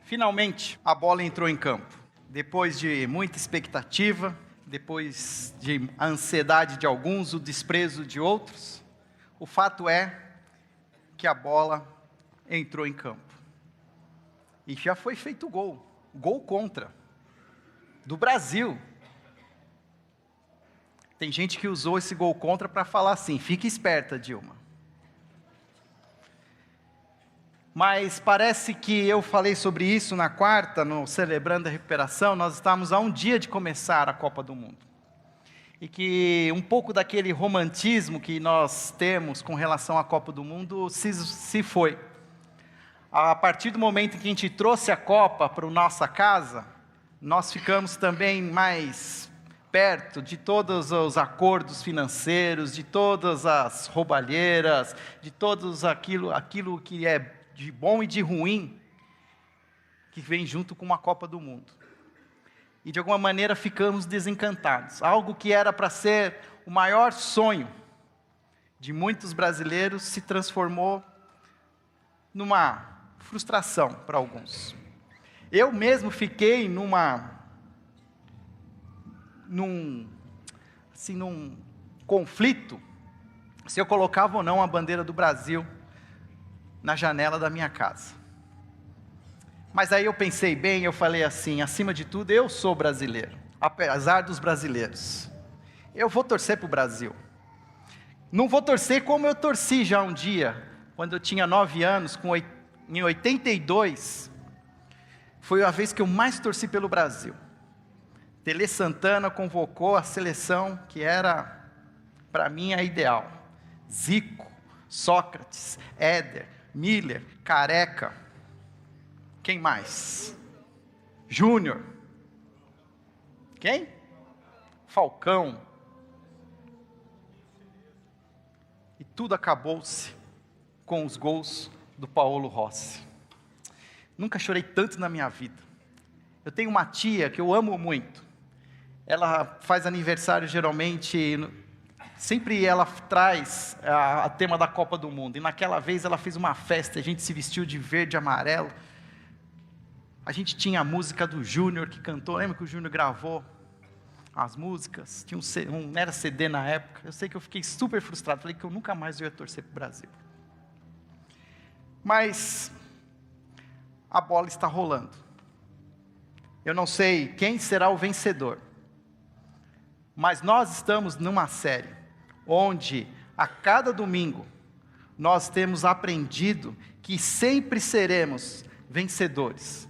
Finalmente, a bola entrou em campo. Depois de muita expectativa, depois de a ansiedade de alguns, o desprezo de outros, o fato é que a bola entrou em campo. E já foi feito gol contra, do Brasil. Tem gente que usou esse gol contra para falar assim: fique esperta, Dilma. Mas parece que eu falei sobre isso na quarta, no Celebrando a Recuperação. Nós estamos a um dia de começar a Copa do Mundo. E que um pouco daquele romantismo que nós temos com relação à Copa do Mundo se foi. A partir do momento em que a gente trouxe a Copa para a nossa casa, nós ficamos também mais perto de todos os acordos financeiros, de todas as roubalheiras, de todos aquilo que é de bom e de ruim, que vem junto com uma Copa do Mundo. E de alguma maneira ficamos desencantados. Algo que era para ser o maior sonho de muitos brasileiros se transformou numa frustração para alguns. Eu mesmo fiquei num conflito se eu colocava ou não a bandeira do Brasil na janela da minha casa. Mas aí eu pensei bem, eu falei assim: acima de tudo, eu sou brasileiro, apesar dos brasileiros. Eu vou torcer para o Brasil. Não vou torcer como eu torci já um dia, quando eu tinha 9 anos, em 82, foi a vez que eu mais torci pelo Brasil. Tele Santana convocou a seleção que era, para mim, a ideal. Zico, Sócrates, Éder, Miller, Careca, quem mais? Júnior, quem? Falcão. E tudo acabou-se com os gols do Paulo Rossi. Nunca chorei tanto na minha vida. Eu tenho uma tia que eu amo muito. Ela faz aniversário geralmente, sempre ela traz a tema da Copa do Mundo. E naquela vez ela fez uma festa, a gente se vestiu de verde e amarelo. A gente tinha a música do Júnior que cantou. Lembra que o Júnior gravou as músicas? Tinha não era CD na época. Eu sei que eu fiquei super frustrado. Falei que eu nunca mais ia torcer para o Brasil. Mas a bola está rolando. Eu não sei quem será o vencedor. Mas nós estamos numa série onde a cada domingo nós temos aprendido que sempre seremos vencedores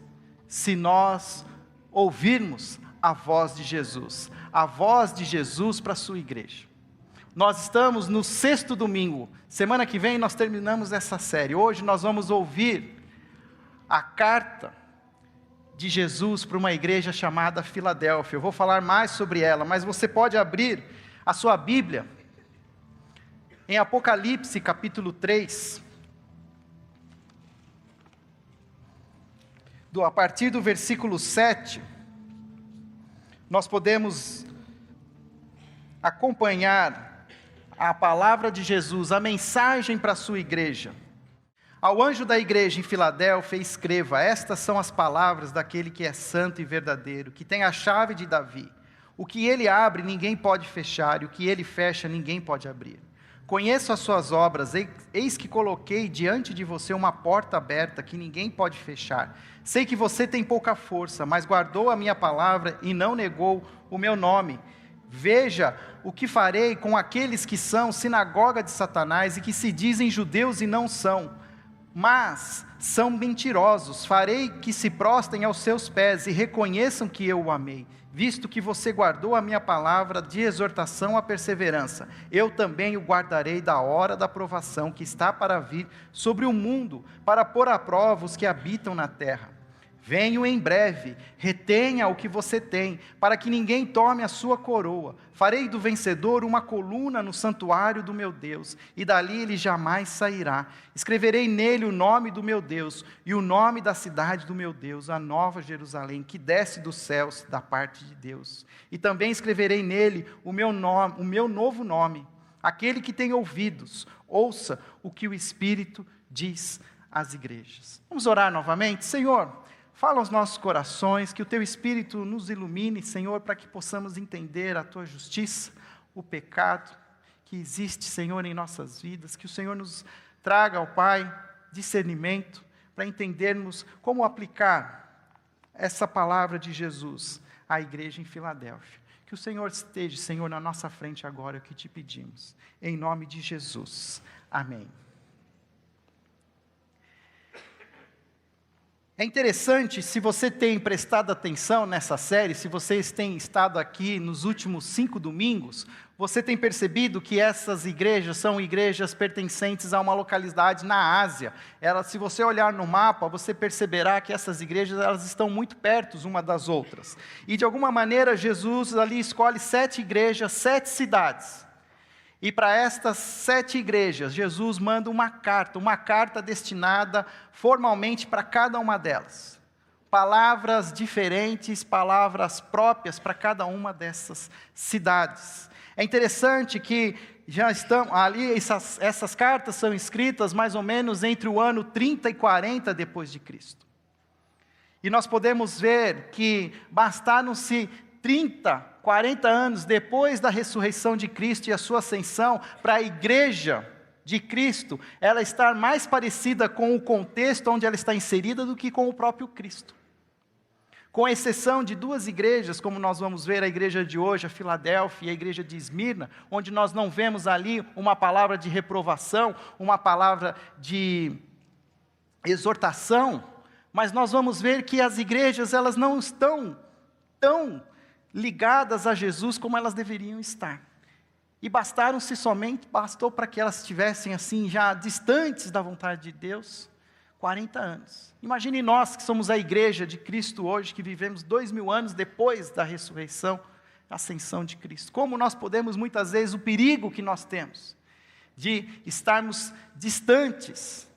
se nós ouvirmos a voz de Jesus para a sua igreja. Nós estamos no 6º domingo, semana que vem nós terminamos essa série. Hoje nós vamos ouvir a carta de Jesus para uma igreja chamada Filadélfia. Eu vou falar mais sobre ela, mas você pode abrir a sua Bíblia em Apocalipse capítulo 3, a partir do versículo 7, nós podemos acompanhar a palavra de Jesus, a mensagem para a sua igreja. Ao anjo da igreja em Filadélfia, escreva: estas são as palavras daquele que é santo e verdadeiro, que tem a chave de Davi. O que ele abre, ninguém pode fechar, e o que ele fecha, ninguém pode abrir. Conheço as suas obras, eis que coloquei diante de você uma porta aberta, que ninguém pode fechar. Sei que você tem pouca força, mas guardou a minha palavra e não negou o meu nome. Veja o que farei com aqueles que são sinagoga de Satanás e que se dizem judeus e não são, mas são mentirosos. Farei que se prostrem aos seus pés e reconheçam que eu o amei, visto que você guardou a minha palavra de exortação à perseverança. Eu também o guardarei da hora da provação que está para vir sobre o mundo, para pôr à prova os que habitam na terra. Venho em breve, retenha o que você tem, para que ninguém tome a sua coroa. Farei do vencedor uma coluna no santuário do meu Deus, e dali ele jamais sairá. Escreverei nele o nome do meu Deus, e o nome da cidade do meu Deus, a nova Jerusalém, que desce dos céus da parte de Deus. E também escreverei nele o meu novo nome. Aquele que tem ouvidos, ouça o que o Espírito diz às igrejas. Vamos orar novamente? Senhor, fala aos nossos corações, que o Teu Espírito nos ilumine, Senhor, para que possamos entender a Tua justiça, o pecado que existe, Senhor, em nossas vidas, que o Senhor nos traga, ó Pai, discernimento, para entendermos como aplicar essa palavra de Jesus à igreja em Filadélfia. Que o Senhor esteja, Senhor, na nossa frente agora, é o que te pedimos. Em nome de Jesus. Amém. É interessante, se você tem prestado atenção nessa série, se vocês têm estado aqui nos últimos 5 domingos, você tem percebido que essas igrejas são igrejas pertencentes a uma localidade na Ásia. Se você olhar no mapa, você perceberá que essas igrejas elas estão muito perto uma das outras. E de alguma maneira Jesus ali escolhe 7 igrejas, 7 cidades. E para estas 7 igrejas, Jesus manda uma carta destinada formalmente para cada uma delas. Palavras diferentes, palavras próprias para cada uma dessas cidades. É interessante que já estão ali, essas cartas são escritas mais ou menos entre o ano 30 e 40 depois de Cristo. E nós podemos ver que bastaram-se 30, 40 anos depois da ressurreição de Cristo e a sua ascensão, para a igreja de Cristo, ela estar mais parecida com o contexto onde ela está inserida do que com o próprio Cristo. Com exceção de 2 igrejas, como nós vamos ver a igreja de hoje, a Filadélfia e a igreja de Esmirna, onde nós não vemos ali uma palavra de reprovação, uma palavra de exortação, mas nós vamos ver que as igrejas elas não estão tão ligadas a Jesus como elas deveriam estar. E bastou para que elas estivessem assim já distantes da vontade de Deus, 40 anos. Imagine nós que somos a igreja de Cristo hoje, que vivemos 2000 anos depois da ressurreição, ascensão de Cristo. Como nós podemos muitas vezes, o perigo que nós temos, de estarmos distantes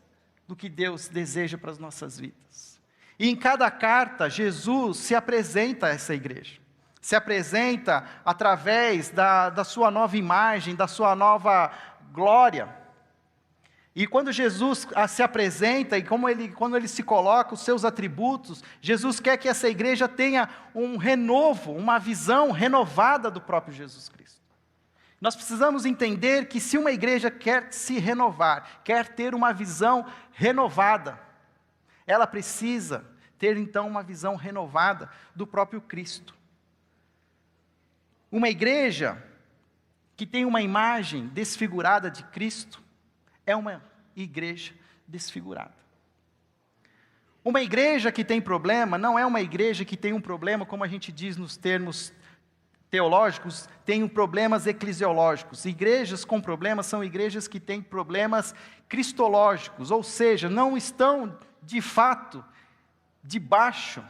do que Deus deseja para as nossas vidas. E em cada carta, Jesus se apresenta a essa igreja. Se apresenta através da sua nova imagem, da sua nova glória. E quando Jesus se apresenta, e quando ele se coloca os seus atributos, Jesus quer que essa igreja tenha um renovo, uma visão renovada do próprio Jesus Cristo. Nós precisamos entender que se uma igreja quer se renovar, quer ter uma visão renovada, ela precisa ter então uma visão renovada do próprio Cristo. Uma igreja que tem uma imagem desfigurada de Cristo, é uma igreja desfigurada. Uma igreja que tem problema, não é uma igreja que tem um problema, como a gente diz nos termos teológicos, tem problemas eclesiológicos. Igrejas com problemas são igrejas que têm problemas cristológicos, ou seja, não estão, de fato, debaixo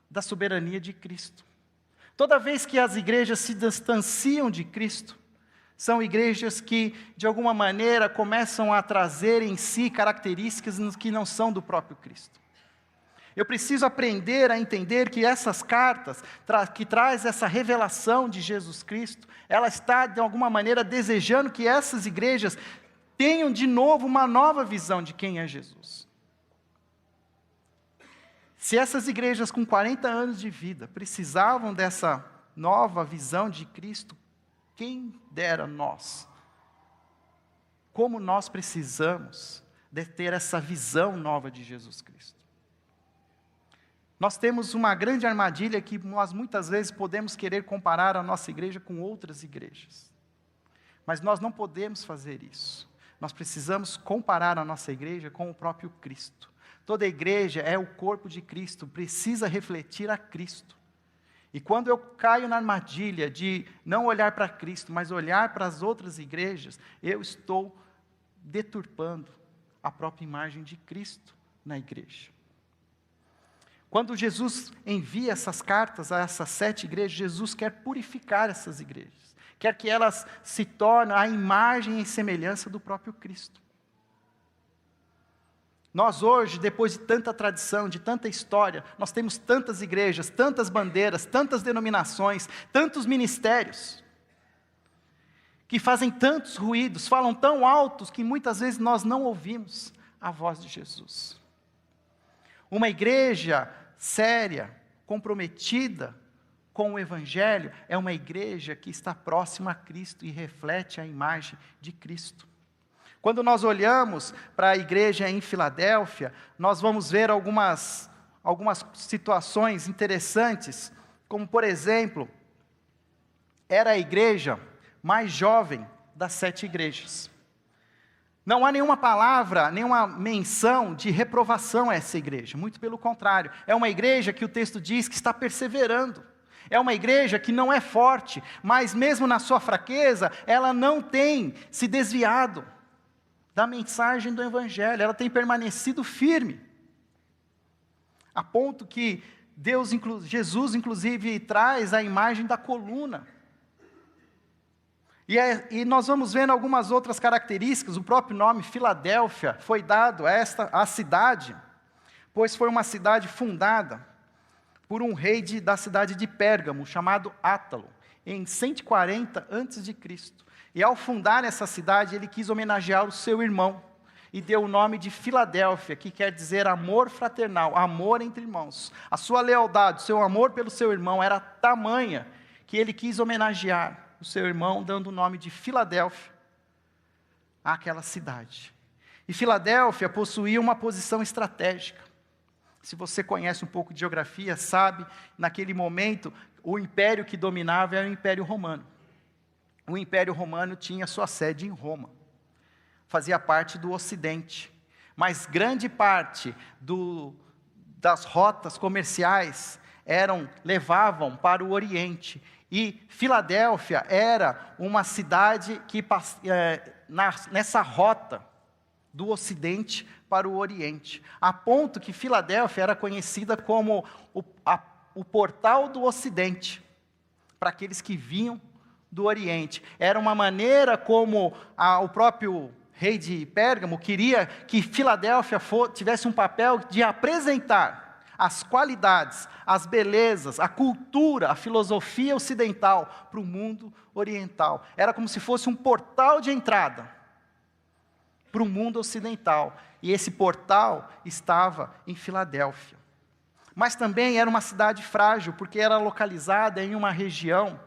da soberania de Cristo. Toda vez que as igrejas se distanciam de Cristo, são igrejas que, de alguma maneira, começam a trazer em si características que não são do próprio Cristo. Eu preciso aprender a entender que essas cartas, que traz essa revelação de Jesus Cristo, ela está, de alguma maneira, desejando que essas igrejas tenham, de novo, uma nova visão de quem é Jesus. Se essas igrejas com 40 anos de vida precisavam dessa nova visão de Cristo, quem dera nós? Como nós precisamos de ter essa visão nova de Jesus Cristo? Nós temos uma grande armadilha que nós muitas vezes podemos querer comparar a nossa igreja com outras igrejas. Mas nós não podemos fazer isso. Nós precisamos comparar a nossa igreja com o próprio Cristo. Toda igreja é o corpo de Cristo, precisa refletir a Cristo. E quando eu caio na armadilha de não olhar para Cristo, mas olhar para as outras igrejas, eu estou deturpando a própria imagem de Cristo na igreja. Quando Jesus envia essas cartas a essas 7 igrejas, Jesus quer purificar essas igrejas. Quer que elas se tornem a imagem e semelhança do próprio Cristo. Nós hoje, depois de tanta tradição, de tanta história, nós temos tantas igrejas, tantas bandeiras, tantas denominações, tantos ministérios, que fazem tantos ruídos, falam tão altos, que muitas vezes nós não ouvimos a voz de Jesus. Uma igreja séria, comprometida com o Evangelho, é uma igreja que está próxima a Cristo e reflete a imagem de Cristo. Quando nós olhamos para a igreja em Filadélfia, nós vamos ver algumas situações interessantes, como por exemplo, era a igreja mais jovem das 7 igrejas. Não há nenhuma palavra, nenhuma menção de reprovação a essa igreja, muito pelo contrário. É uma igreja que o texto diz que está perseverando. É uma igreja que não é forte, mas mesmo na sua fraqueza, ela não tem se desviado da mensagem do Evangelho, ela tem permanecido firme. A ponto que Jesus, inclusive, traz a imagem da coluna. E nós vamos vendo algumas outras características. O próprio nome Filadélfia foi dado à cidade, pois foi uma cidade fundada por um rei da cidade de Pérgamo, chamado Átalo, em 140 a.C. E ao fundar essa cidade, ele quis homenagear o seu irmão, e deu o nome de Filadélfia, que quer dizer amor fraternal, amor entre irmãos. A sua lealdade, o seu amor pelo seu irmão era tamanha, que ele quis homenagear o seu irmão, dando o nome de Filadélfia àquela cidade. E Filadélfia possuía uma posição estratégica. Se você conhece um pouco de geografia, sabe, naquele momento, o império que dominava era o Império Romano. O Império Romano tinha sua sede em Roma. Fazia parte do Ocidente. Mas grande parte das rotas comerciais levavam para o Oriente. E Filadélfia era uma cidade que, nessa rota do Ocidente para o Oriente, a ponto que Filadélfia era conhecida como o portal do Ocidente, para aqueles que vinham do Oriente. Era uma maneira como o próprio rei de Pérgamo queria que Filadélfia tivesse um papel de apresentar as qualidades, as belezas, a cultura, a filosofia ocidental para o mundo oriental. Era como se fosse um portal de entrada para o mundo ocidental, e esse portal estava em Filadélfia. Mas também era uma cidade frágil, porque era localizada em uma região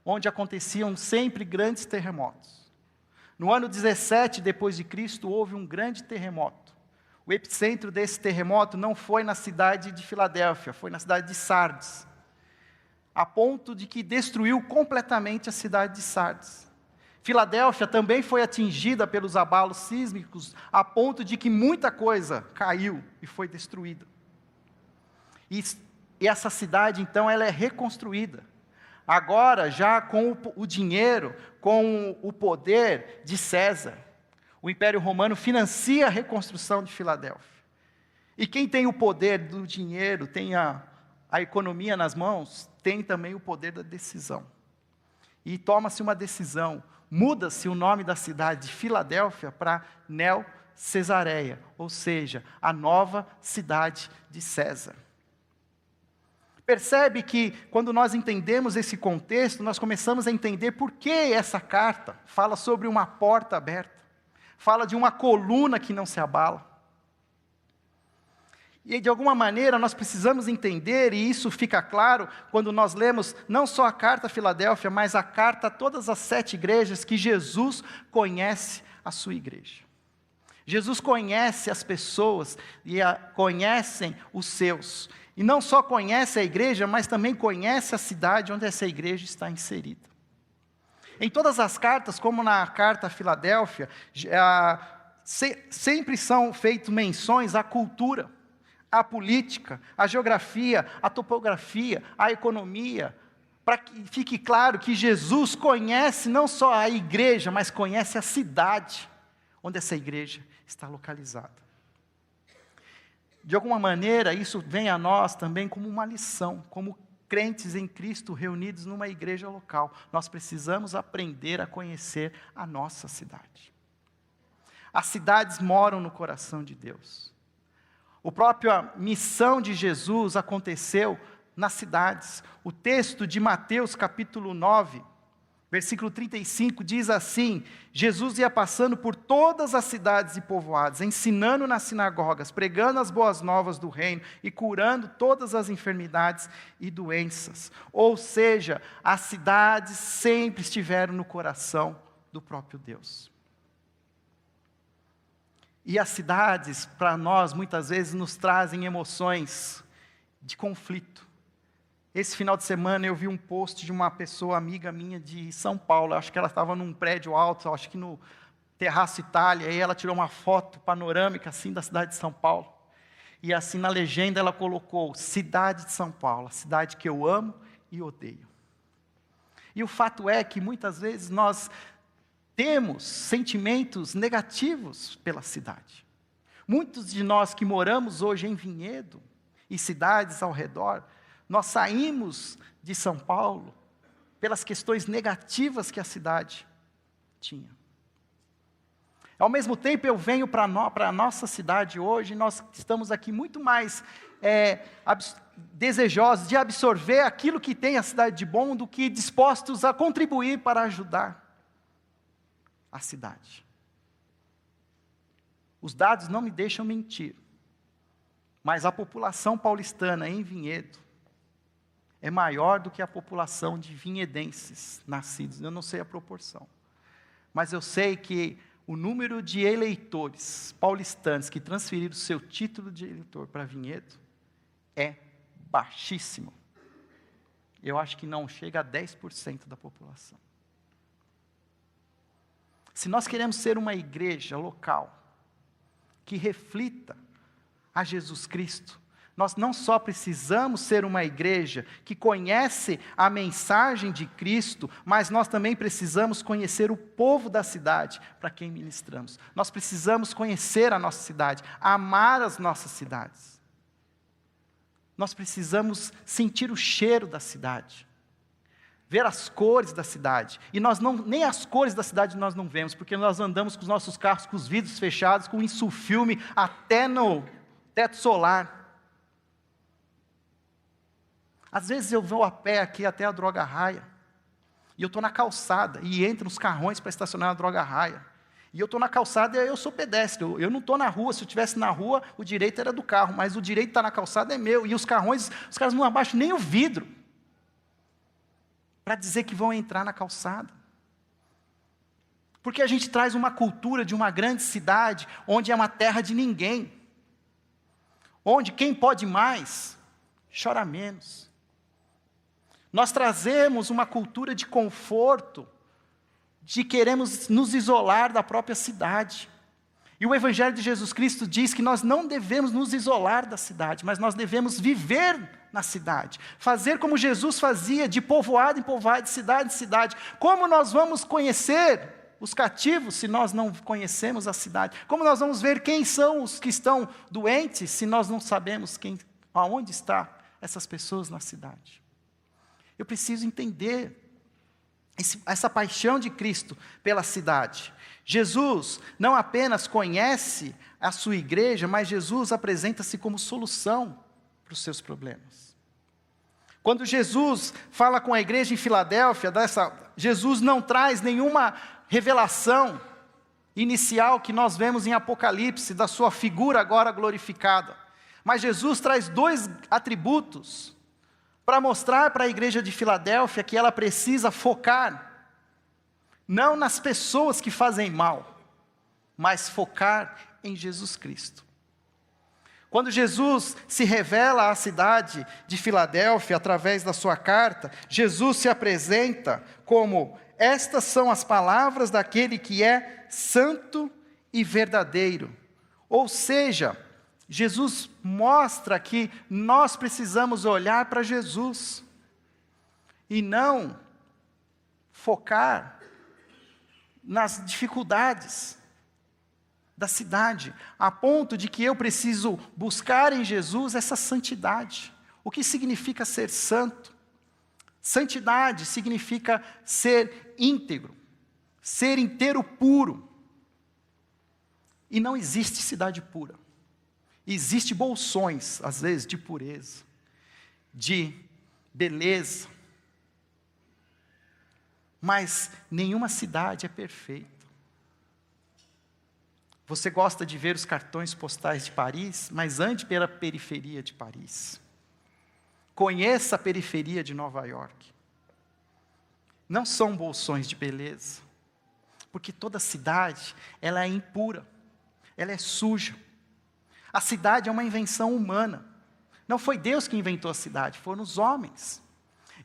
onde aconteciam sempre grandes terremotos. No ano 17 depois de Cristo, houve um grande terremoto. O epicentro desse terremoto não foi na cidade de Filadélfia, foi na cidade de Sardes, a ponto de que destruiu completamente a cidade de Sardes. Filadélfia também foi atingida pelos abalos sísmicos, a ponto de que muita coisa caiu e foi destruída. E essa cidade, então, ela é reconstruída. Agora, já com o dinheiro, com o poder de César. O Império Romano financia a reconstrução de Filadélfia. E quem tem o poder do dinheiro, tem a economia nas mãos, tem também o poder da decisão. E toma-se uma decisão. Muda-se o nome da cidade de Filadélfia para Neo-Cesareia, ou seja, a nova cidade de César. Percebe que, quando nós entendemos esse contexto, nós começamos a entender por que essa carta fala sobre uma porta aberta, fala de uma coluna que não se abala. E, de alguma maneira, nós precisamos entender, e isso fica claro quando nós lemos não só a carta a Filadélfia, mas a carta a todas as 7 igrejas, que Jesus conhece a sua igreja. Jesus conhece as pessoas e conhecem os seus. E não só conhece a igreja, mas também conhece a cidade onde essa igreja está inserida. Em todas as cartas, como na carta a Filadélfia, sempre são feitas menções à cultura, à política, à geografia, à topografia, à economia, para que fique claro que Jesus conhece não só a igreja, mas conhece a cidade onde essa igreja está localizada. De alguma maneira, isso vem a nós também como uma lição, como crentes em Cristo reunidos numa igreja local. Nós precisamos aprender a conhecer a nossa cidade. As cidades moram no coração de Deus. A própria missão de Jesus aconteceu nas cidades. O texto de Mateus capítulo 9 Versículo 35 diz assim: Jesus ia passando por todas as cidades e povoados, ensinando nas sinagogas, pregando as boas novas do reino e curando todas as enfermidades e doenças. Ou seja, as cidades sempre estiveram no coração do próprio Deus. E as cidades, para nós, muitas vezes nos trazem emoções de conflito. Esse final de semana eu vi um post de uma pessoa amiga minha de São Paulo. Acho que ela estava num prédio alto, acho que no Terraço Itália. E ela tirou uma foto panorâmica assim da cidade de São Paulo. E assim na legenda ela colocou: cidade de São Paulo, a cidade que eu amo e odeio. E o fato é que muitas vezes nós temos sentimentos negativos pela cidade. Muitos de nós que moramos hoje em Vinhedo e cidades ao redor, nós saímos de São Paulo pelas questões negativas que a cidade tinha. Ao mesmo tempo, eu venho para a nossa cidade hoje, nós estamos aqui muito mais desejosos de absorver aquilo que tem a cidade de bom do que dispostos a contribuir para ajudar a cidade. Os dados não me deixam mentir, mas a população paulistana em Vinhedo é maior do que a população de vinhedenses nascidos. Eu não sei a proporção, mas eu sei que o número de eleitores paulistanos que transferiram o seu título de eleitor para Vinhedo é baixíssimo. Eu acho que não chega a 10% da população. Se nós queremos ser uma igreja local que reflita a Jesus Cristo, nós não só precisamos ser uma igreja que conhece a mensagem de Cristo, mas nós também precisamos conhecer o povo da cidade para quem ministramos. Nós precisamos conhecer a nossa cidade, amar as nossas cidades. Nós precisamos sentir o cheiro da cidade, ver as cores da cidade. E nem as cores da cidade nós não vemos, porque nós andamos com os nossos carros com os vidros fechados, com insufilme até no teto solar. Às vezes eu vou a pé aqui até a Droga Raia, e eu estou na calçada, e entram os carrões para estacionar na Droga Raia. E eu estou na calçada e eu sou pedestre, eu não estou na rua. Se eu estivesse na rua, o direito era do carro, mas o direito de estar na calçada é meu. E os caras não abaixam nem o vidro, para dizer que vão entrar na calçada. Porque a gente traz uma cultura de uma grande cidade, onde é uma terra de ninguém, onde quem pode mais, chora menos. Nós trazemos uma cultura de conforto, de queremos nos isolar da própria cidade. E o Evangelho de Jesus Cristo diz que nós não devemos nos isolar da cidade, mas nós devemos viver na cidade. Fazer como Jesus fazia, de povoado em povoado, de cidade em cidade. Como nós vamos conhecer os cativos se nós não conhecemos a cidade? Como nós vamos ver quem são os que estão doentes se nós não sabemos aonde estão essas pessoas na cidade? Eu preciso entender essa paixão de Cristo pela cidade. Jesus não apenas conhece a sua igreja, mas Jesus apresenta-se como solução para os seus problemas. Quando Jesus fala com a igreja em Filadélfia, Jesus não traz nenhuma revelação inicial que nós vemos em Apocalipse, da sua figura agora glorificada. Mas Jesus traz dois atributos para mostrar para a igreja de Filadélfia que ela precisa focar não nas pessoas que fazem mal, mas focar em Jesus Cristo. Quando Jesus se revela à cidade de Filadélfia através da sua carta, Jesus se apresenta como: estas são as palavras daquele que é santo e verdadeiro. Ou seja, Jesus mostra que nós precisamos olhar para Jesus e não focar nas dificuldades da cidade, a ponto de que eu preciso buscar em Jesus essa santidade. O que significa ser santo? Santidade significa ser íntegro, ser inteiro puro. E não existe cidade pura. Existem bolsões, às vezes, de pureza, de beleza. Mas nenhuma cidade é perfeita. Você gosta de ver os cartões postais de Paris, mas ande pela periferia de Paris. Conheça a periferia de Nova York. Não são bolsões de beleza, porque toda cidade, ela é impura, ela é suja. A cidade é uma invenção humana. Não foi Deus que inventou a cidade, foram os homens.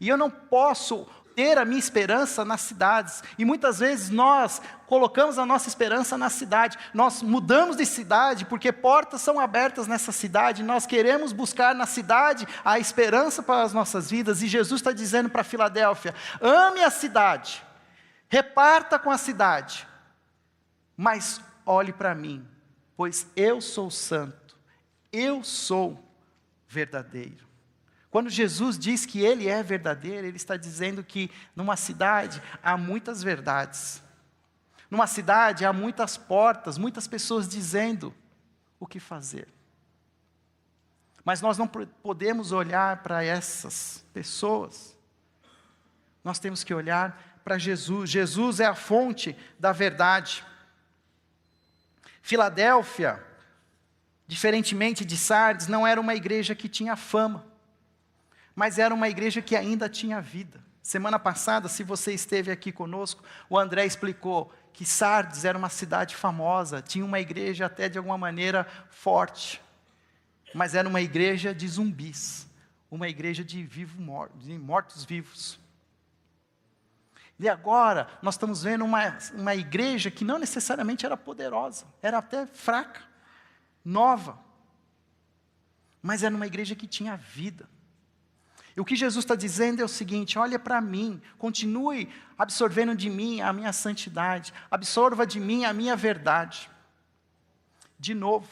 E eu não posso ter a minha esperança nas cidades. E muitas vezes nós colocamos a nossa esperança na cidade. Nós mudamos de cidade porque portas são abertas nessa cidade. Nós queremos buscar na cidade a esperança para as nossas vidas. E Jesus está dizendo para Filadélfia: ame a cidade, reparta com a cidade, mas olhe para mim, pois eu sou santo, eu sou verdadeiro. Quando Jesus diz que Ele é verdadeiro, Ele está dizendo que numa cidade há muitas verdades. Numa cidade há muitas portas, muitas pessoas dizendo o que fazer. Mas nós não podemos olhar para essas pessoas. Nós temos que olhar para Jesus. Jesus é a fonte da verdade. Filadélfia, diferentemente de Sardes, não era uma igreja que tinha fama, mas era uma igreja que ainda tinha vida. Semana passada, se você esteve aqui conosco, o André explicou que Sardes era uma cidade famosa, tinha uma igreja até de alguma maneira forte, mas era uma igreja de zumbis, uma igreja de mortos-vivos. E agora, nós estamos vendo uma igreja que não necessariamente era poderosa, era até fraca, nova, mas era uma igreja que tinha vida. E o que Jesus está dizendo é o seguinte: olha para mim, continue absorvendo de mim a minha santidade, absorva de mim a minha verdade. De novo,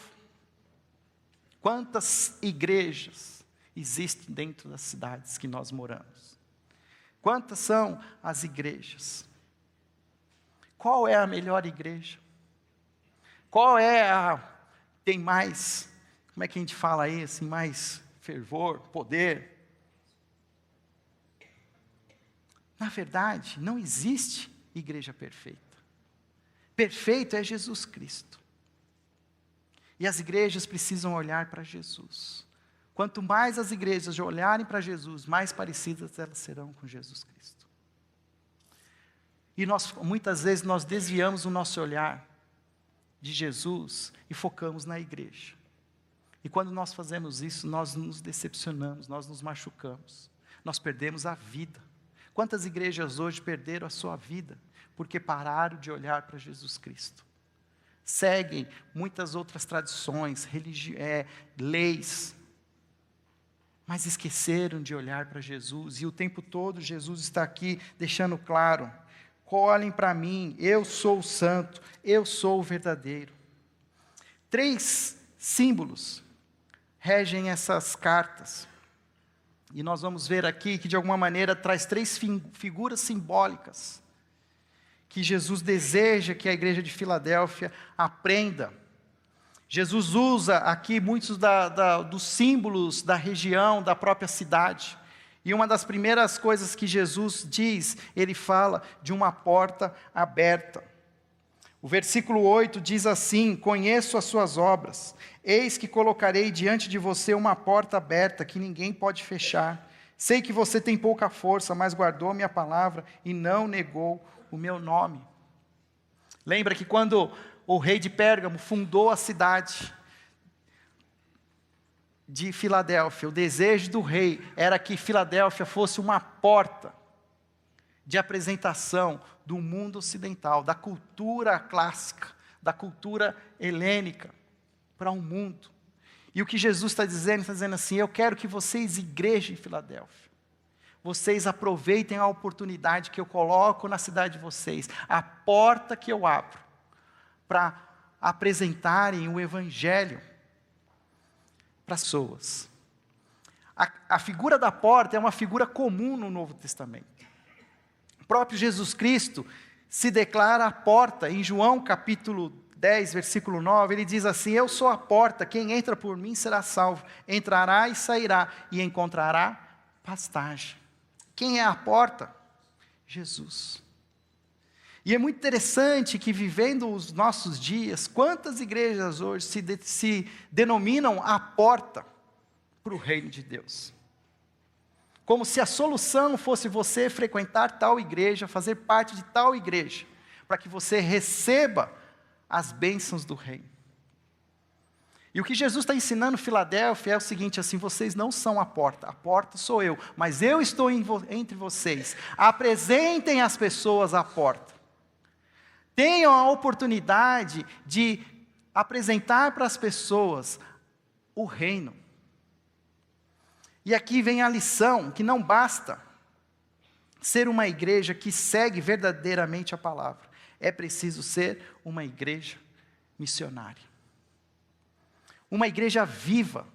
quantas igrejas existem dentro das cidades que nós moramos? Quantas são as igrejas? Qual é a melhor igreja? Qual é tem mais, como é que a gente fala aí, assim, mais fervor, poder? Na verdade, não existe igreja perfeita. Perfeito é Jesus Cristo. E as igrejas precisam olhar para Jesus. Quanto mais as igrejas olharem para Jesus, mais parecidas elas serão com Jesus Cristo. E muitas vezes nós desviamos o nosso olhar de Jesus e focamos na igreja. E quando nós fazemos isso, nós nos decepcionamos, nós nos machucamos, nós perdemos a vida. Quantas igrejas hoje perderam a sua vida porque pararam de olhar para Jesus Cristo? Seguem muitas outras tradições, leis, mas esqueceram de olhar para Jesus. E o tempo todo Jesus está aqui deixando claro: olhem para mim, eu sou o santo, eu sou o verdadeiro. 3 símbolos regem essas cartas. E nós vamos ver aqui que de alguma maneira traz 3 figuras simbólicas que Jesus deseja que a igreja de Filadélfia aprenda. Jesus usa aqui muitos dos símbolos da região, da própria cidade. E uma das primeiras coisas que Jesus diz, ele fala de uma porta aberta. O versículo 8 diz assim: conheço as suas obras, eis que colocarei diante de você uma porta aberta que ninguém pode fechar. Sei que você tem pouca força, mas guardou a minha palavra e não negou o meu nome. Lembra que quando o rei de Pérgamo fundou a cidade de Filadélfia, o desejo do rei era que Filadélfia fosse uma porta de apresentação do mundo ocidental, da cultura clássica, da cultura helênica, para o mundo. E o que Jesus está dizendo assim: eu quero que vocês, igreja em Filadélfia, vocês aproveitem a oportunidade que eu coloco na cidade de vocês, a porta que eu abro, para apresentarem o Evangelho para as pessoas. A figura da porta é uma figura comum no Novo Testamento. O próprio Jesus Cristo se declara a porta. Em João capítulo 10, versículo 9, ele diz assim: eu sou a porta, quem entra por mim será salvo, entrará e sairá, e encontrará pastagem. Quem é a porta? Jesus. E é muito interessante que, vivendo os nossos dias, quantas igrejas hoje se denominam a porta para o reino de Deus. Como se a solução fosse você frequentar tal igreja, fazer parte de tal igreja, para que você receba as bênçãos do reino. E o que Jesus está ensinando Filadélfia é o seguinte, assim, vocês não são a porta sou eu, mas eu estou entre vocês. Apresentem as pessoas à porta. Tenham a oportunidade de apresentar para as pessoas o reino. E aqui vem a lição, que não basta ser uma igreja que segue verdadeiramente a palavra. É preciso ser uma igreja missionária. Uma igreja viva,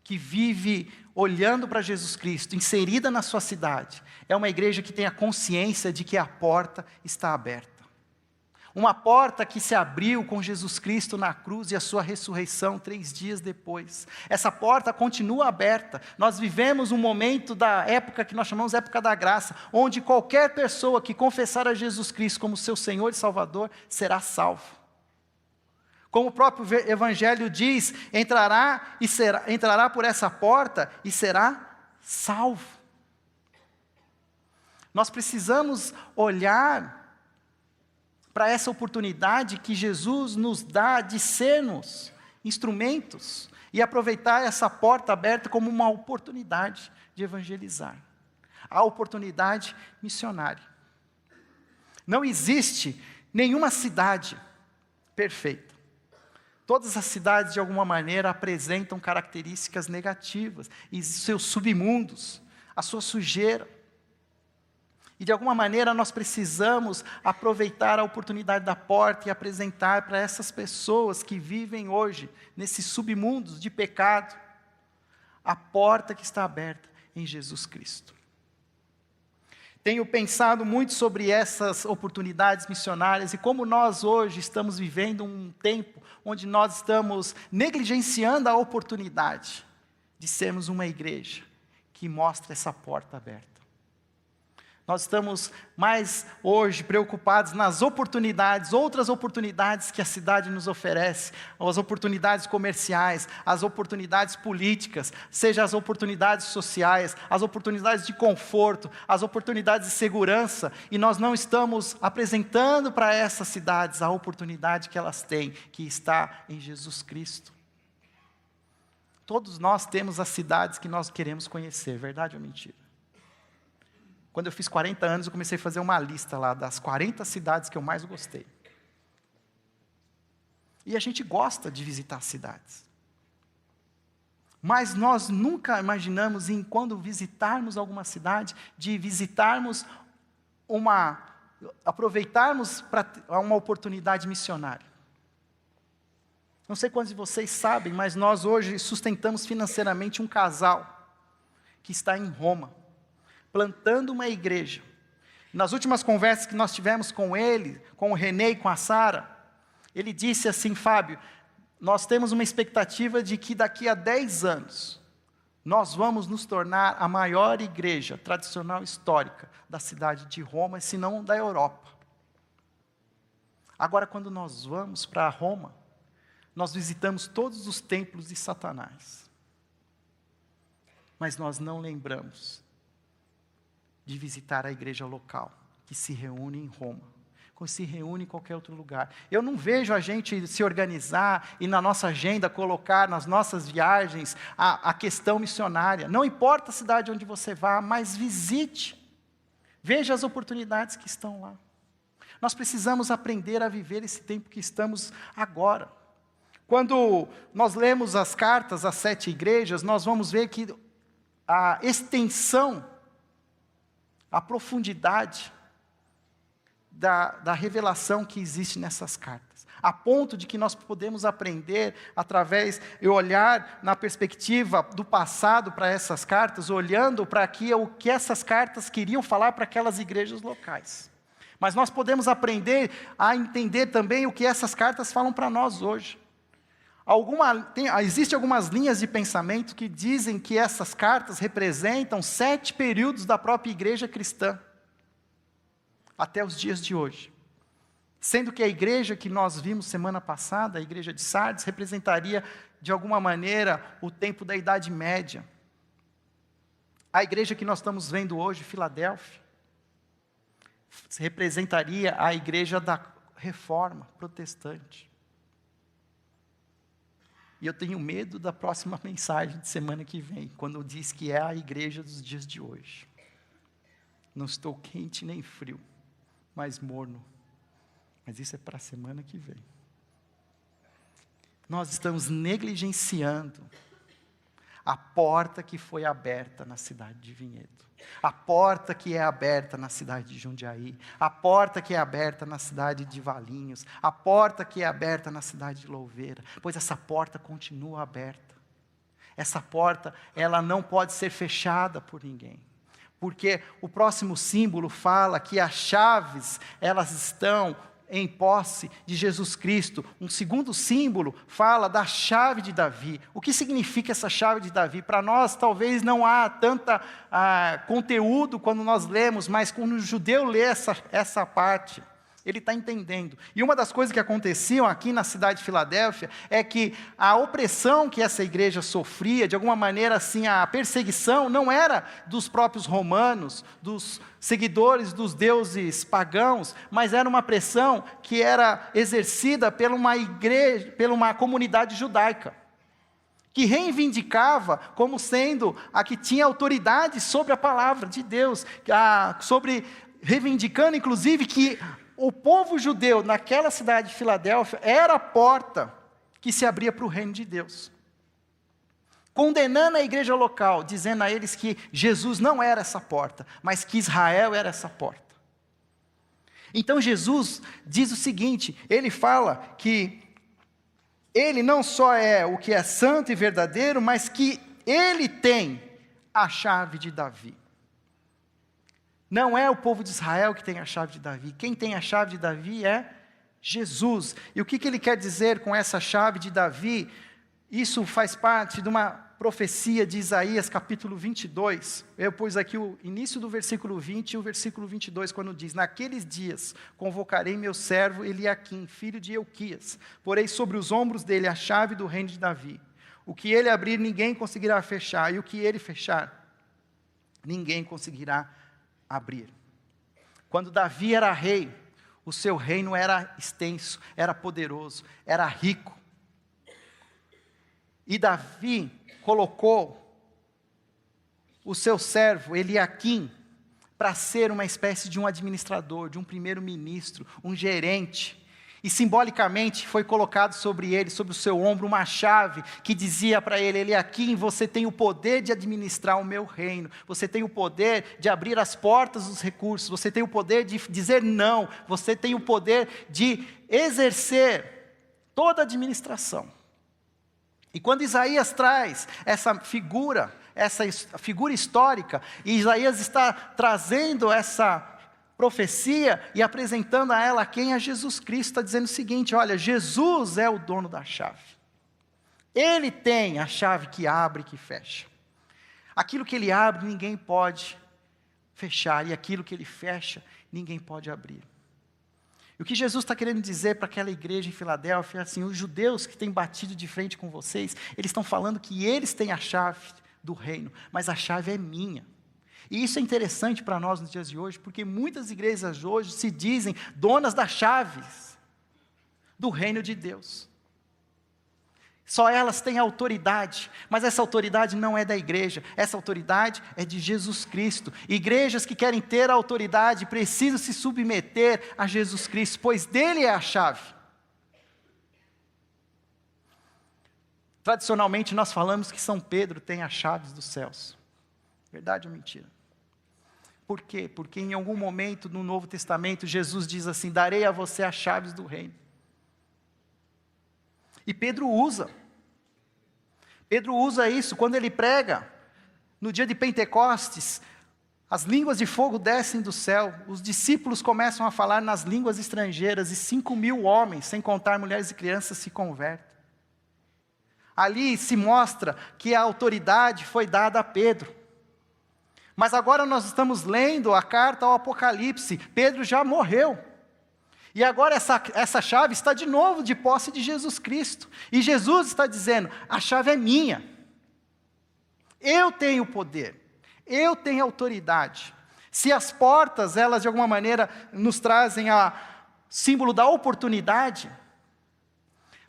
que vive olhando para Jesus Cristo, inserida na sua cidade. É uma igreja que tem a consciência de que a porta está aberta. Uma porta que se abriu com Jesus Cristo na cruz e a sua ressurreição 3 dias depois. Essa porta continua aberta. Nós vivemos um momento da época que nós chamamos de época da graça, onde qualquer pessoa que confessar a Jesus Cristo como seu Senhor e Salvador será salvo. Como o próprio Evangelho diz, entrará por essa porta e será salvo. Nós precisamos olhar para essa oportunidade que Jesus nos dá de sermos instrumentos e aproveitar essa porta aberta como uma oportunidade de evangelizar. A oportunidade missionária. Não existe nenhuma cidade perfeita. Todas as cidades, de alguma maneira, apresentam características negativas, e seus submundos, a sua sujeira. E, de alguma maneira, nós precisamos aproveitar a oportunidade da porta e apresentar para essas pessoas que vivem hoje, nesses submundos de pecado, a porta que está aberta em Jesus Cristo. Tenho pensado muito sobre essas oportunidades missionárias e como nós hoje estamos vivendo um tempo onde nós estamos negligenciando a oportunidade de sermos uma igreja que mostra essa porta aberta. Nós estamos mais hoje preocupados nas oportunidades, outras oportunidades que a cidade nos oferece, as oportunidades comerciais, as oportunidades políticas, seja as oportunidades sociais, as oportunidades de conforto, as oportunidades de segurança, e nós não estamos apresentando para essas cidades a oportunidade que elas têm, que está em Jesus Cristo. Todos nós temos as cidades que nós queremos conhecer, verdade ou mentira? Quando eu fiz 40 anos, eu comecei a fazer uma lista lá das 40 cidades que eu mais gostei. E a gente gosta de visitar cidades. Mas nós nunca imaginamos quando visitarmos alguma cidade, de visitarmos aproveitarmos para uma oportunidade missionária. Não sei quantos de vocês sabem, mas nós hoje sustentamos financeiramente um casal que está em Roma, plantando uma igreja. Nas últimas conversas que nós tivemos com ele, com o René e com a Sara, ele disse assim: Fábio, nós temos uma expectativa de que daqui a 10 anos, nós vamos nos tornar a maior igreja tradicional histórica da cidade de Roma, se não da Europa. Agora, quando nós vamos para Roma, nós visitamos todos os templos de Satanás. Mas nós não lembramos de visitar a igreja local, que se reúne em Roma, que se reúne em qualquer outro lugar. Eu não vejo a gente se organizar e na nossa agenda colocar nas nossas viagens a questão missionária. Não importa a cidade onde você vá, mas visite. Veja as oportunidades que estão lá. Nós precisamos aprender a viver esse tempo que estamos agora. Quando nós lemos as cartas às 7 igrejas, nós vamos ver que a extensão, a profundidade da revelação que existe nessas cartas, a ponto de que nós podemos aprender através e olhar na perspectiva do passado para essas cartas, olhando para o que essas cartas queriam falar para aquelas igrejas locais. Mas nós podemos aprender a entender também o que essas cartas falam para nós hoje. Existem algumas linhas de pensamento que dizem que essas cartas representam 7 períodos da própria igreja cristã, até os dias de hoje. Sendo que a igreja que nós vimos semana passada, a igreja de Sardes, representaria, de alguma maneira, o tempo da Idade Média. A igreja que nós estamos vendo hoje, Filadélfia, representaria a igreja da Reforma protestante. E eu tenho medo da próxima mensagem de semana que vem, quando diz que é a igreja dos dias de hoje. Não estou quente nem frio, mas morno. Mas isso é para a semana que vem. Nós estamos negligenciando a porta que foi aberta na cidade de Vinhedo, a porta que é aberta na cidade de Jundiaí, a porta que é aberta na cidade de Valinhos, a porta que é aberta na cidade de Louveira, pois essa porta continua aberta. Essa porta, ela não pode ser fechada por ninguém, porque o próximo símbolo fala que as chaves, elas estão em posse de Jesus Cristo. Um segundo símbolo fala da chave de Davi. O que significa essa chave de Davi? Para nós talvez não há tanta conteúdo quando nós lemos, mas quando o judeu lê essa parte, ele está entendendo. E uma das coisas que aconteciam aqui na cidade de Filadélfia é que a opressão que essa igreja sofria, de alguma maneira assim, a perseguição não era dos próprios romanos, dos seguidores dos deuses pagãos, mas era uma pressão que era exercida por uma igreja, por uma comunidade judaica, que reivindicava como sendo a que tinha autoridade sobre a palavra de Deus, reivindicando inclusive que o povo judeu naquela cidade de Filadélfia era a porta que se abria para o reino de Deus. Condenando a igreja local, dizendo a eles que Jesus não era essa porta, mas que Israel era essa porta. Então Jesus diz o seguinte, ele fala que ele não só é o que é santo e verdadeiro, mas que ele tem a chave de Davi. Não é o povo de Israel que tem a chave de Davi. Quem tem a chave de Davi é Jesus. E o que ele quer dizer com essa chave de Davi? Isso faz parte de uma profecia de Isaías, capítulo 22. Eu pus aqui o início do versículo 20 e o versículo 22, quando diz: naqueles dias convocarei meu servo Eliaquim, filho de Euquias. Porei sobre os ombros dele a chave do reino de Davi. O que ele abrir, ninguém conseguirá fechar. E o que ele fechar, ninguém conseguirá abrir. Quando Davi era rei, o seu reino era extenso, era poderoso, era rico. E Davi colocou o seu servo Eliaquim para ser uma espécie de um administrador, de um primeiro-ministro, um gerente. E simbolicamente foi colocado sobre ele, sobre o seu ombro, uma chave que dizia para ele: Eliaquim, você tem o poder de administrar o meu reino, você tem o poder de abrir as portas dos recursos, você tem o poder de dizer não, você tem o poder de exercer toda a administração. E quando Isaías traz essa figura histórica, e Isaías está trazendo essa profecia e apresentando a ela quem é Jesus Cristo, está dizendo o seguinte: olha, Jesus é o dono da chave. Ele tem a chave que abre e que fecha. Aquilo que ele abre, ninguém pode fechar, e aquilo que ele fecha, ninguém pode abrir. E o que Jesus está querendo dizer para aquela igreja em Filadélfia é assim: os judeus que têm batido de frente com vocês, eles estão falando que eles têm a chave do reino, mas a chave é minha. E isso é interessante para nós nos dias de hoje, porque muitas igrejas hoje se dizem donas das chaves do reino de Deus. Só elas têm autoridade, mas essa autoridade não é da igreja, essa autoridade é de Jesus Cristo. Igrejas que querem ter a autoridade precisam se submeter a Jesus Cristo, pois dele é a chave. Tradicionalmente nós falamos que São Pedro tem as chaves dos céus. Verdade ou mentira? Por quê? Porque em algum momento no Novo Testamento Jesus diz assim: darei a você as chaves do reino. E Pedro usa isso quando ele prega no dia de Pentecostes. As línguas de fogo descem do céu, os discípulos começam a falar nas línguas estrangeiras e 5.000 homens, sem contar mulheres e crianças, se convertem. Ali se mostra que a autoridade foi dada a Pedro. Mas agora nós estamos lendo a carta ao Apocalipse. Pedro já morreu. E agora essa chave está de novo de posse de Jesus Cristo. E Jesus está dizendo, a chave é minha. Eu tenho poder, eu tenho autoridade. Se as portas, elas de alguma maneira nos trazem a símbolo da oportunidade,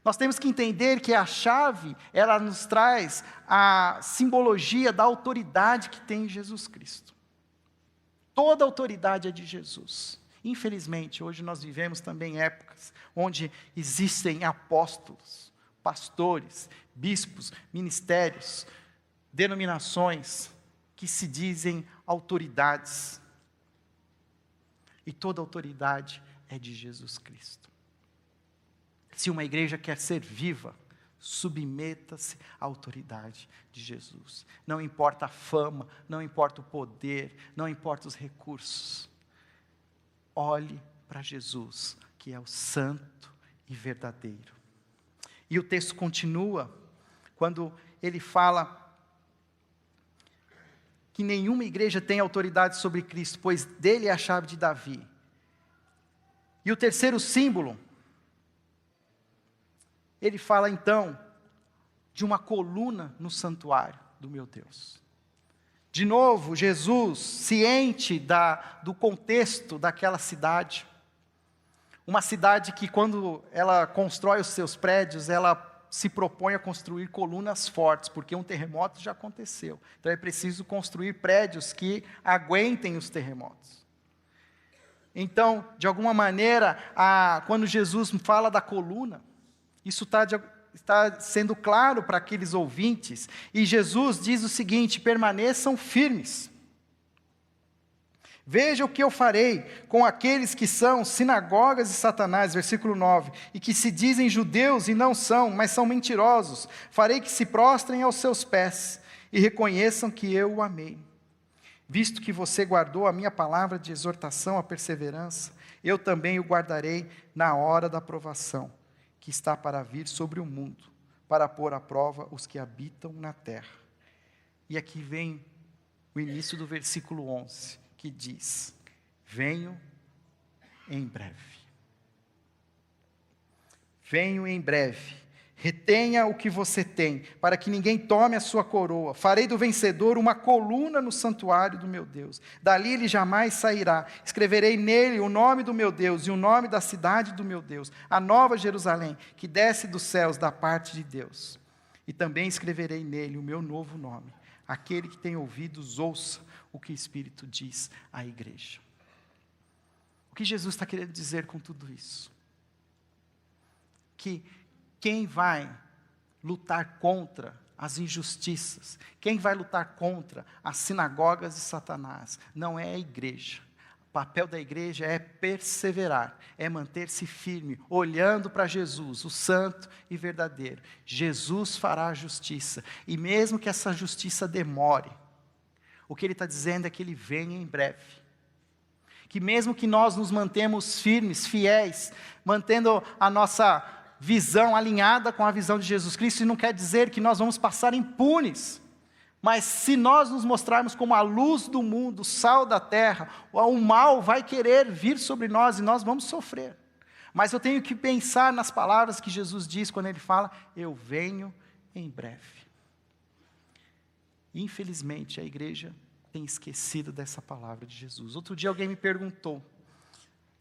nós temos que entender que a chave, ela nos traz a simbologia da autoridade que tem em Jesus Cristo. Toda autoridade é de Jesus. Infelizmente, hoje nós vivemos também épocas onde existem apóstolos, pastores, bispos, ministérios, denominações que se dizem autoridades. E toda autoridade é de Jesus Cristo. Se uma igreja quer ser viva, submeta-se à autoridade de Jesus. Não importa a fama, não importa o poder, não importa os recursos. Olhe para Jesus, que é o santo e verdadeiro. E o texto continua, quando ele fala que nenhuma igreja tem autoridade sobre Cristo, pois dele é a chave de Davi. E o terceiro símbolo, ele fala então de uma coluna no santuário do meu Deus. De novo, Jesus, ciente do contexto daquela cidade, uma cidade que quando ela constrói os seus prédios, ela se propõe a construir colunas fortes, porque um terremoto já aconteceu. Então é preciso construir prédios que aguentem os terremotos. Então, de alguma maneira, quando Jesus fala da coluna, isso está sendo claro para aqueles ouvintes. E Jesus diz o seguinte: permaneçam firmes. Veja o que eu farei com aqueles que são sinagogas de Satanás, versículo 9, e que se dizem judeus e não são, mas são mentirosos. Farei que se prostrem aos seus pés e reconheçam que eu o amei. Visto que você guardou a minha palavra de exortação à perseverança, eu também o guardarei na hora da provação, que está para vir sobre o mundo, para pôr à prova os que habitam na terra. E aqui vem o início do versículo 11, que diz: venho em breve. Venho em breve. Retenha o que você tem, para que ninguém tome a sua coroa. Farei do vencedor uma coluna no santuário do meu Deus. Dali ele jamais sairá. Escreverei nele o nome do meu Deus e o nome da cidade do meu Deus, a nova Jerusalém, que desce dos céus da parte de Deus. E também escreverei nele o meu novo nome. Aquele que tem ouvidos, ouça o que o Espírito diz à igreja. O que Jesus está querendo dizer com tudo isso? Que quem vai lutar contra as injustiças, quem vai lutar contra as sinagogas de Satanás, não é a igreja. O papel da igreja é perseverar, é manter-se firme, olhando para Jesus, o santo e verdadeiro. Jesus fará a justiça, e mesmo que essa justiça demore, o que ele está dizendo é que ele vem em breve. Que mesmo que nós nos mantemos firmes, fiéis, mantendo a nossa visão alinhada com a visão de Jesus Cristo, isso não quer dizer que nós vamos passar impunes, mas se nós nos mostrarmos como a luz do mundo, o sal da terra, o mal vai querer vir sobre nós e nós vamos sofrer. Mas eu tenho que pensar nas palavras que Jesus diz quando ele fala: eu venho em breve. Infelizmente a igreja tem esquecido dessa palavra de Jesus. Outro dia alguém me perguntou,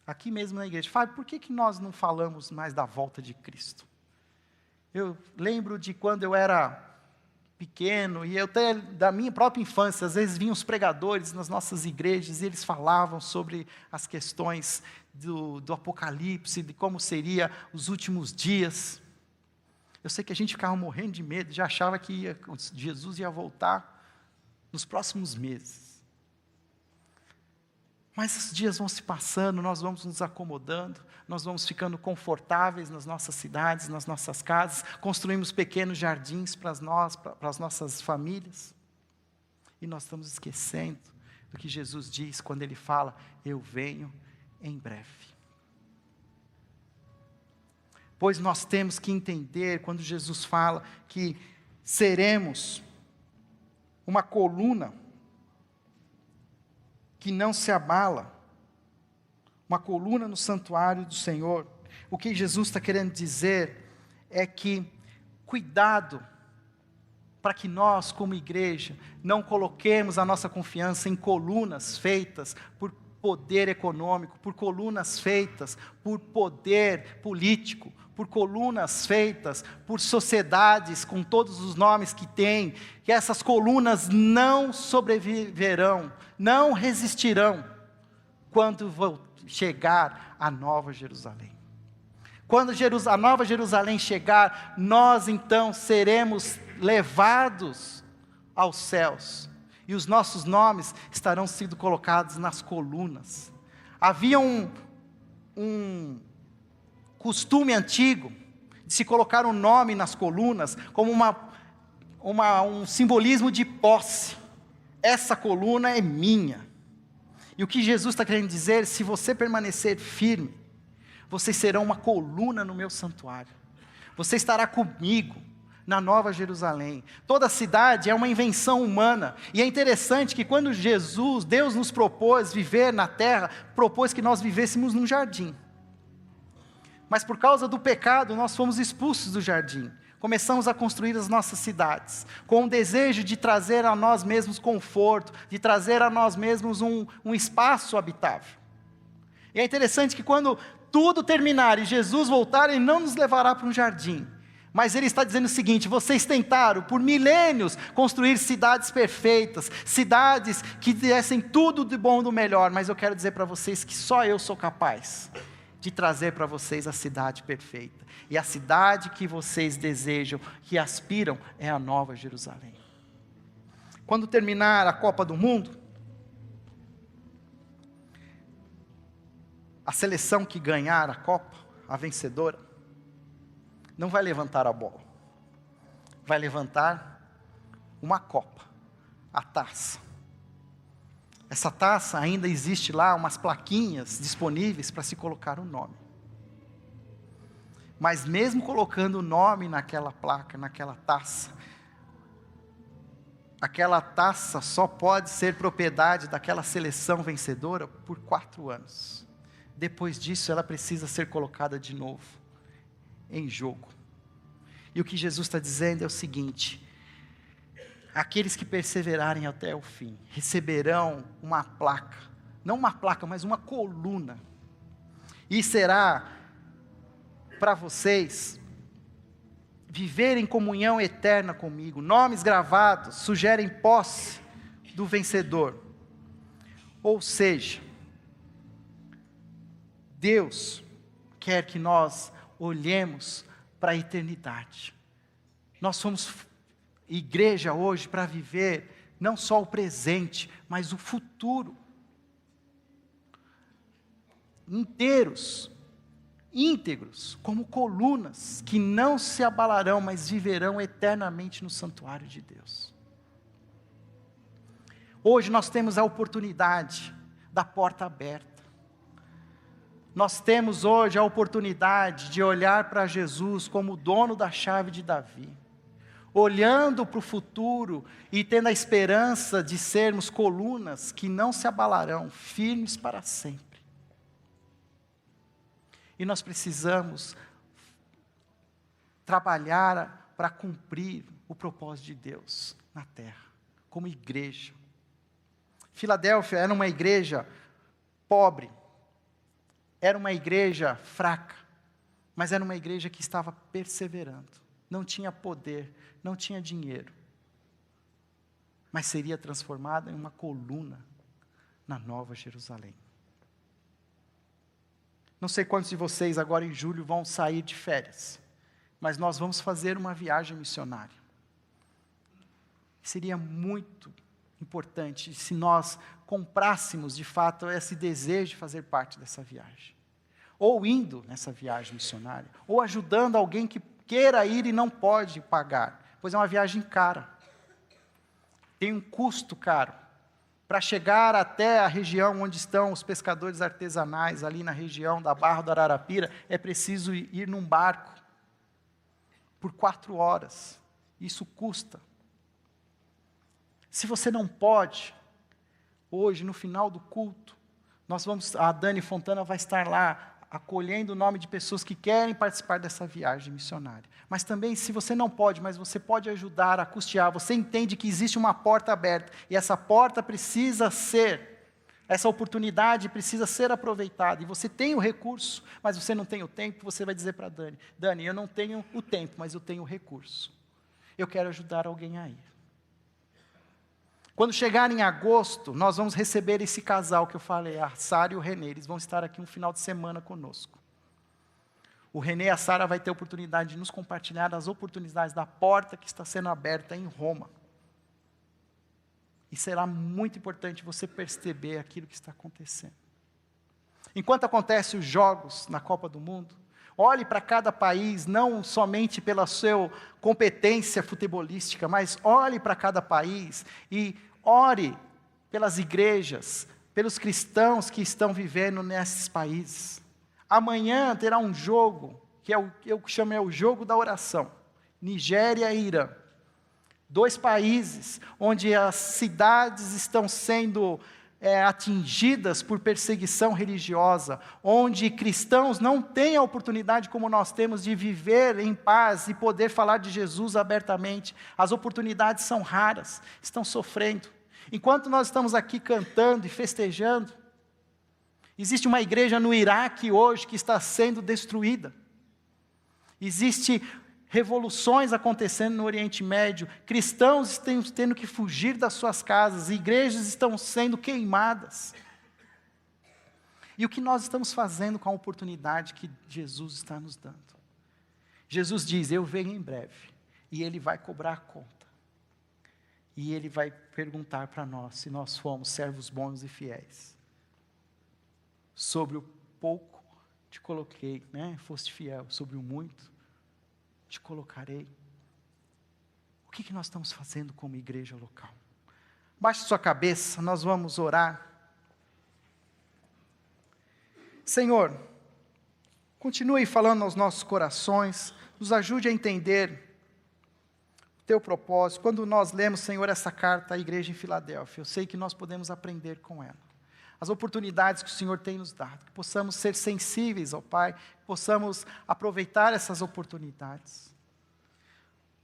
aqui mesmo na igreja: Fábio, por que nós não falamos mais da volta de Cristo? Eu lembro de quando eu era pequeno, e eu até da minha própria infância, às vezes vinham os pregadores nas nossas igrejas, e eles falavam sobre as questões do Apocalipse, de como seria os últimos dias. Eu sei que a gente ficava morrendo de medo, já achava que Jesus ia voltar nos próximos meses. Mas os dias vão se passando, nós vamos nos acomodando, nós vamos ficando confortáveis nas nossas cidades, nas nossas casas, construímos pequenos jardins para as nossas famílias, e nós estamos esquecendo do que Jesus diz quando ele fala: eu venho em breve. Pois nós temos que entender, quando Jesus fala que seremos uma coluna que não se abala, uma coluna no santuário do Senhor. O que Jesus está querendo dizer é que, cuidado, para que nós, como igreja, não coloquemos a nossa confiança em colunas feitas por poder econômico, por colunas feitas por poder político, por colunas feitas por sociedades com todos os nomes que tem, que essas colunas não sobreviverão, não resistirão, quando chegar a Nova Jerusalém. Quando a Nova Jerusalém chegar, nós então seremos levados aos céus, e os nossos nomes estarão sendo colocados nas colunas. Havia um costume antigo de se colocar um nome nas colunas como um simbolismo de posse. Essa coluna é minha. E o que Jesus está querendo dizer: se você permanecer firme, vocês serão uma coluna no meu santuário. Você estará comigo na Nova Jerusalém. Toda cidade é uma invenção humana. E é interessante que quando Deus nos propôs viver na terra, propôs que nós vivêssemos num jardim. Mas por causa do pecado, nós fomos expulsos do jardim. Começamos a construir as nossas cidades, com o desejo de trazer a nós mesmos conforto, de trazer a nós mesmos um espaço habitável. E é interessante que quando tudo terminar e Jesus voltar, Ele não nos levará para um jardim. Mas Ele está dizendo o seguinte: vocês tentaram por milênios construir cidades perfeitas, cidades que dessem tudo de bom e do melhor, mas eu quero dizer para vocês que só eu sou capaz de trazer para vocês a cidade perfeita. E a cidade que vocês desejam, que aspiram, é a Nova Jerusalém. Quando terminar a Copa do Mundo, a seleção que ganhar a Copa, a vencedora, não vai levantar a bola, vai levantar uma copa, a taça. Essa taça ainda existe lá, umas plaquinhas disponíveis para se colocar o nome. Mas mesmo colocando o nome naquela placa, naquela taça, aquela taça só pode ser propriedade daquela seleção vencedora por 4 anos. Depois disso, ela precisa ser colocada de novo em jogo. E o que Jesus está dizendo é o seguinte: aqueles que perseverarem até o fim, receberão uma placa, não uma placa, mas uma coluna, e será para vocês viver em comunhão eterna comigo. Nomes gravados sugerem posse do vencedor, ou seja, Deus quer que nós olhemos para a eternidade. Nós somos igreja hoje para viver não só o presente, mas o futuro. Íntegros, como colunas, que não se abalarão, mas viverão eternamente no santuário de Deus. Hoje nós temos a oportunidade da porta aberta. Nós temos hoje a oportunidade de olhar para Jesus como o dono da chave de Davi, olhando para o futuro e tendo a esperança de sermos colunas que não se abalarão, firmes para sempre. E nós precisamos trabalhar para cumprir o propósito de Deus na terra, como igreja. Filadélfia era uma igreja pobre, era uma igreja fraca, mas era uma igreja que estava perseverando. Não tinha poder, não tinha dinheiro, mas seria transformada em uma coluna na Nova Jerusalém. Não sei quantos de vocês agora em julho vão sair de férias, mas nós vamos fazer uma viagem missionária. Seria muito importante se nós comprássemos de fato esse desejo de fazer parte dessa viagem, ou indo nessa viagem missionária, ou ajudando alguém que queira ir e não pode pagar, pois é uma viagem cara, tem um custo caro. Para chegar até a região onde estão os pescadores artesanais, ali na região da Barra do Ararapira, é preciso ir num barco, por 4 horas, isso custa. Se você não pode, hoje no final do culto, A Dani Fontana vai estar lá, acolhendo o nome de pessoas que querem participar dessa viagem missionária. Mas também, se você não pode, mas você pode ajudar a custear, você entende que existe uma porta aberta, e essa porta precisa ser, essa oportunidade precisa ser aproveitada, e você tem o recurso, mas você não tem o tempo, você vai dizer para a Dani, Dani, eu não tenho o tempo, mas eu tenho o recurso. Eu quero ajudar alguém a ir. Quando chegar em agosto, nós vamos receber esse casal que eu falei, a Sara e o Renê. Eles vão estar aqui um final de semana conosco. O Renê e a Sara vão ter a oportunidade de nos compartilhar as oportunidades da porta que está sendo aberta em Roma. E será muito importante você perceber aquilo que está acontecendo. Enquanto acontecem os jogos na Copa do Mundo, olhe para cada país, não somente pela sua competência futebolística, mas olhe para cada país e ore pelas igrejas, pelos cristãos que estão vivendo nesses países. Amanhã terá um jogo, que eu chamo o jogo da oração, Nigéria e Irã. 2 países onde as cidades estão sendo atingidas por perseguição religiosa, onde cristãos não têm a oportunidade como nós temos de viver em paz e poder falar de Jesus abertamente. As oportunidades são raras, estão sofrendo. Enquanto nós estamos aqui cantando e festejando, existe uma igreja no Iraque hoje que está sendo destruída. Existe revoluções acontecendo no Oriente Médio, cristãos estão tendo que fugir das suas casas, igrejas estão sendo queimadas. E o que nós estamos fazendo com a oportunidade que Jesus está nos dando? Jesus diz, eu venho em breve, e Ele vai cobrar a conta. E Ele vai perguntar para nós, se nós fomos servos bons e fiéis. Sobre o pouco te coloquei, foste fiel, sobre o muito te colocarei. O que nós estamos fazendo como igreja local? Baixe sua cabeça, nós vamos orar. Senhor, continue falando aos nossos corações, nos ajude a entender o Teu propósito. Quando nós lemos, Senhor, essa carta à igreja em Filadélfia, eu sei que nós podemos aprender com ela. As oportunidades que o Senhor tem nos dado, que possamos ser sensíveis ao Pai, que possamos aproveitar essas oportunidades.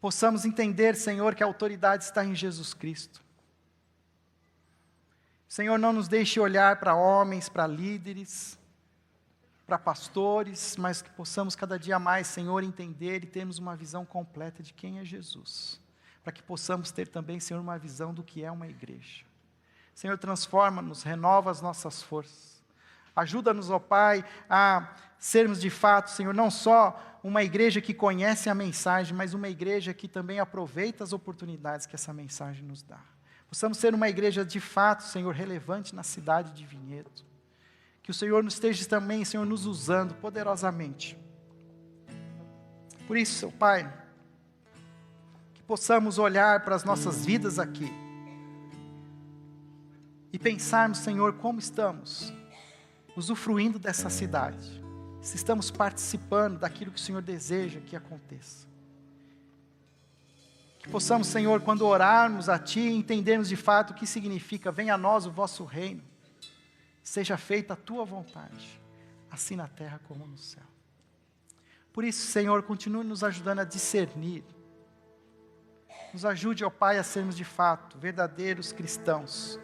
Possamos entender, Senhor, que a autoridade está em Jesus Cristo. Senhor, não nos deixe olhar para homens, para líderes, para pastores, mas que possamos cada dia mais, Senhor, entender e termos uma visão completa de quem é Jesus. Para que possamos ter também, Senhor, uma visão do que é uma igreja. Senhor, transforma-nos, renova as nossas forças. Ajuda-nos, ó Pai, a sermos de fato, Senhor, não só uma igreja que conhece a mensagem, mas uma igreja que também aproveita as oportunidades que essa mensagem nos dá. Possamos ser uma igreja de fato, Senhor, relevante na cidade de Vinhedo. Que o Senhor nos esteja também, Senhor, nos usando poderosamente. Por isso, Pai, que possamos olhar para as nossas vidas aqui e pensarmos, Senhor, como estamos usufruindo dessa cidade, se estamos participando daquilo que o Senhor deseja que aconteça. Que possamos, Senhor, quando orarmos a Ti, entendermos de fato o que significa, venha a nós o vosso reino, seja feita a Tua vontade, assim na terra como no céu. Por isso, Senhor, continue nos ajudando a discernir, nos ajude, ó Pai, a sermos de fato verdadeiros cristãos,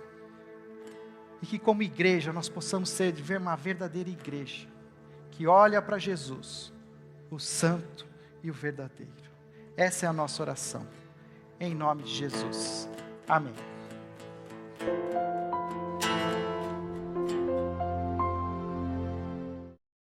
e que como igreja nós possamos ser uma verdadeira igreja, que olha para Jesus, o santo e o verdadeiro. Essa é a nossa oração, em nome de Jesus. Amém.